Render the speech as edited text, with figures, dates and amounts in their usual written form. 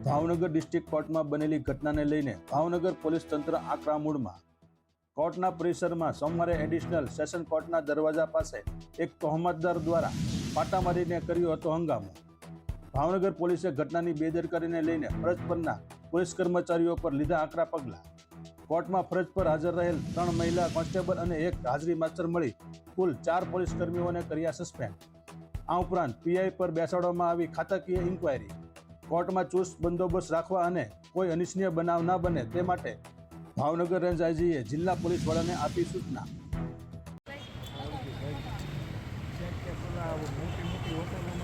Bhavnagar district કોર્ટમાં બનેલી ઘટનાને લઈને ભાવનગર પોલીસ તંત્ર આકરા મૂડમાં। કોર્ટના પરિસરમાં સોમવારે એડિશનલ સેશન કોર્ટના દરવાજા પાસે એક તહોમતદાર દ્વારા પાટા મારીને કર્યો હતો હંગામો। ભાવનગર પોલીસે ઘટનાની બેદરકારીને લઈને ફરજ પરના પોલીસ કર્મચારીઓ પર લીધા આકરા પગલાં। કોર્ટમાં ફરજ પર હાજર રહેલ 3 મહિલા કોન્સ્ટેબલ અને 1 હાજરી માસ્ટર મળી કુલ 4 પોલીસ કર્મીઓને કર્યા સસ્પેન્ડ। આ ઉપરાંત પીઆઈ પર બેસાડવામાં આવી ખાતાકીય ઇન્ક્વાયરી। કોર્ટમાં ચુસ્ત બંદોબસ્ત રાખવા અને કોઈ અનિચ્છનીય બનાવ ન બને તે માટે ભાવનગર રેન્જ આઈજીએ જિલ્લા પોલીસ વડાને આપી સૂચના। મોટી હોટલોમાં